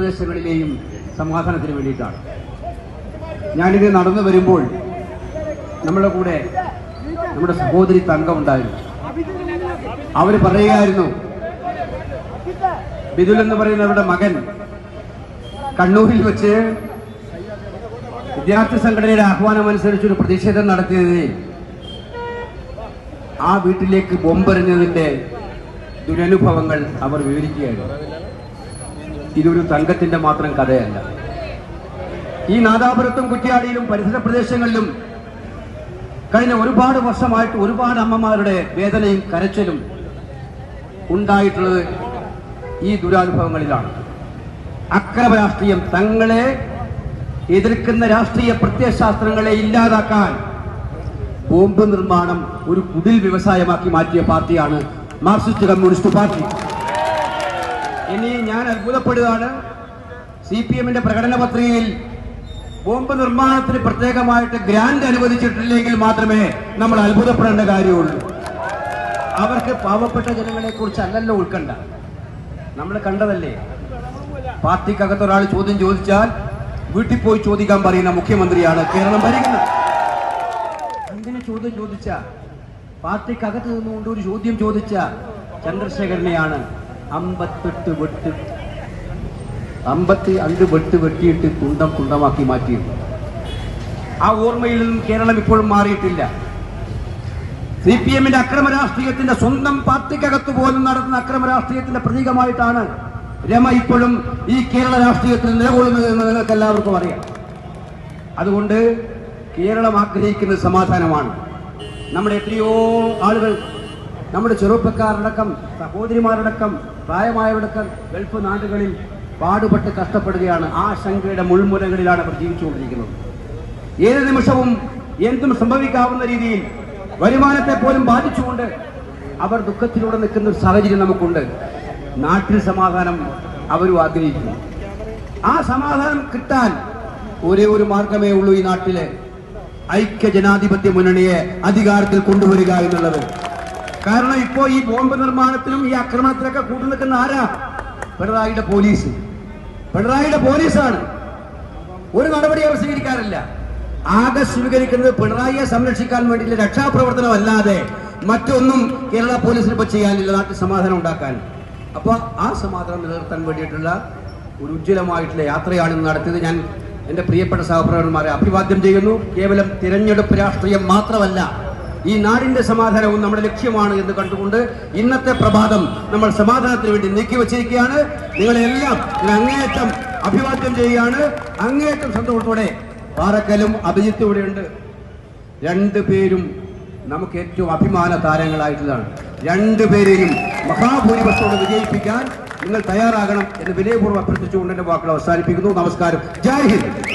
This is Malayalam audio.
പ്രദേശങ്ങളിലെയും സമാധാനത്തിന് വേണ്ടിയിട്ടാണ്. ഞാനിത് നടന്നു വരുമ്പോൾ നമ്മുടെ കൂടെ നമ്മുടെ സഹോദരി തങ്കം ഉണ്ടായിരുന്നു. അവർ പറയുകയായിരുന്നു, ബിദുൽ എന്ന് പറയുന്നവരുടെ മകൻ കണ്ണൂരിൽ വെച്ച് വിദ്യാർത്ഥി സംഘടനയുടെ ആഹ്വാനം അനുസരിച്ചൊരു പ്രതിഷേധം നടത്തിയതിന് ആ വീട്ടിലേക്ക് ബോംബെറിഞ്ഞതിന്റെ ദുരനുഭവങ്ങൾ അവർ വിവരിക്കുകയായിരുന്നു. ഇതൊരു തങ്കത്തിന്റെ മാത്രം കഥയല്ല. ഈ നാദാപുരത്തും കുറ്റ്യാടിയിലും പരിസര പ്രദേശങ്ങളിലും കഴിഞ്ഞ ഒരുപാട് വർഷമായിട്ട് ഒരുപാട് അമ്മമാരുടെ വേദനയും കരച്ചിലും ഉണ്ടായിട്ടുള്ളത് ഈ ദുരനുഭവങ്ങളിലാണ്. അക്രമ രാഷ്ട്രീയം, തങ്ങളെ എതിർക്കുന്ന രാഷ്ട്രീയ പ്രത്യയശാസ്ത്രങ്ങളെ ഇല്ലാതാക്കാൻ ബോംബ് നിർമ്മാണം ഒരു കുടിൽ വ്യവസായമാക്കി മാറ്റിയ പാർട്ടിയാണ് മാർക്സിസ്റ്റ് കമ്മ്യൂണിസ്റ്റ് പാർട്ടി. ഇനി ഞാൻ അത്ഭുതപ്പെടുകയാണ്, CPM-ന്റെ പ്രകടന പത്രികയിൽ ബോംബ് നിർമ്മാണത്തിന് പ്രത്യേകമായിട്ട് ഗ്രാന്റ് അനുവദിച്ചിട്ടില്ലെങ്കിൽ മാത്രമേ നമ്മൾ അത്ഭുതപ്പെടേണ്ട കാര്യമുള്ളൂ. അവർക്ക് പാവപ്പെട്ട ജനങ്ങളെ കുറിച്ചല്ലല്ലോ ഉൾക്കണ്ട. നമ്മൾ കണ്ടതല്ലേ, പാർട്ടിക്കകത്ത് ഒരാൾ ചോദ്യം ചോദിച്ചാൽ വീട്ടിൽ പോയി ചോദിക്കാൻ പറയുന്ന മുഖ്യമന്ത്രിയാണ് കേരളം ഭരിക്കുന്നത്. അങ്ങനെ ചോദ്യം ചോദിച്ച, പാർട്ടിക്കകത്ത് നിന്നുകൊണ്ട് ഒരു ചോദ്യം ചോദിച്ച ചന്ദ്രശേഖരനെയാണ് 52 വെട്ട് വെട്ടിയിട്ട് കുണ്ടമാക്കി മാറ്റിയത്. ആ ഓർമ്മയിൽ നിന്നും കേരളം ഇപ്പോഴും മാറിയിട്ടില്ല. CPM-ന്റെ അക്രമ രാഷ്ട്രീയത്തിന്റെ സ്വന്തം പാർട്ടിക്കകത്ത് പോലും നടത്തുന്ന അക്രമ രാഷ്ട്രീയത്തിന്റെ പ്രതീകമായിട്ടാണ് രമ ഇപ്പോഴും ഈ കേരള രാഷ്ട്രീയത്തിൽ നിലകൊള്ളുന്നത് എന്ന് നിങ്ങൾക്ക് എല്ലാവർക്കും അറിയാം. അതുകൊണ്ട് കേരളം ആഗ്രഹിക്കുന്നത് സമാധാനമാണ്. നമ്മുടെ എത്രയോ ആളുകൾ, നമ്മുടെ ചെറുപ്പക്കാരടക്കം, സഹോദരിമാരടക്കം, പ്രായമായവരടക്കം ഗൾഫ് നാടുകളിൽ പാടുപെട്ട് കഷ്ടപ്പെടുകയാണ്. ആ ശങ്കയുടെ മുൾമുനകളിലാണ് അവർ ജീവിച്ചുകൊണ്ടിരിക്കുന്നത്. ഏത് നിമിഷവും എന്തും സംഭവിക്കാവുന്ന രീതിയിൽ വരുമാനത്തെ പോലും ബാധിച്ചുകൊണ്ട് അവർ ദുഃഖത്തിലൂടെ നിൽക്കുന്ന ഒരു സാഹചര്യം നമുക്കുണ്ട്. നാട്ടിൽ സമാധാനം അവരും ആഗ്രഹിക്കുന്നു. ആ സമാധാനം കിട്ടാൻ ഒരേ ഒരു മാർഗമേ ഉള്ളൂ, ഈ നാട്ടിലെ ഐക്യ ജനാധിപത്യ മുന്നണിയെ അധികാരത്തിൽ കൊണ്ടുവരിക എന്നുള്ളത്. കാരണം ഇപ്പോ ഈ ബോംബ് നിർമ്മാണത്തിനും ഈ ആക്രമണത്തിലൊക്കെ കൂട്ടു നിൽക്കുന്ന ആരാ? പിണറായിയുടെ പോലീസാണ്. ഒരു നടപടി അവർ സ്വീകരിക്കാറില്ല. ആകെ സ്വീകരിക്കുന്നത് പിണറായിയെ സംരക്ഷിക്കാൻ വേണ്ടിയുള്ള രക്ഷാപ്രവർത്തനം അല്ലാതെ മറ്റൊന്നും കേരള പോലീസിന് ഇപ്പൊ ചെയ്യാനില്ല നാട്ടിൽ സമാധാനം ഉണ്ടാക്കാൻ. അപ്പൊ ആ സമാധാനം നിലനിർത്താൻ വേണ്ടിയിട്ടുള്ള ഒരു ഉജ്ജ്വലമായിട്ടുള്ള യാത്രയാണ് നടത്തിയത്. ഞാൻ എന്റെ പ്രിയപ്പെട്ട സഹപ്രവർത്തകന്മാരെ അഭിവാദ്യം ചെയ്യുന്നു. കേവലം തിരഞ്ഞെടുപ്പ് രാഷ്ട്രീയം മാത്രമല്ല, ഈ നാടിന്റെ സമാധാനവും നമ്മുടെ ലക്ഷ്യമാണ് എന്ന് കണ്ടുകൊണ്ട് ഇന്നത്തെ പ്രഭാതം നമ്മൾ സമാധാനത്തിന് വേണ്ടി നീക്കിവച്ചിരിക്കുകയാണ്. നിങ്ങളെല്ലാം അങ്ങേയറ്റം അഭിവാദ്യം ചെയ്യുകയാണ്. അങ്ങേയറ്റം സന്തോഷത്തോടെ പാറക്കലും അഭിജിത്തും ഇവിടെയുണ്ട്. രണ്ടുപേരും നമുക്ക് ഏറ്റവും അഭിമാന താരങ്ങളായിട്ടുള്ളതാണ്. രണ്ടുപേരെയും മഹാഭൂരിപക്ഷത്തോടെ വിജയിപ്പിക്കാൻ നിങ്ങൾ തയ്യാറാകണം എന്ന് വിനയപൂർവ്വം അഭ്യർത്ഥിച്ചുകൊണ്ട് എന്റെ വാക്കുകൾ അവസാനിപ്പിക്കുന്നു. നമസ്കാരം. ജയ് ഹിന്ദ്.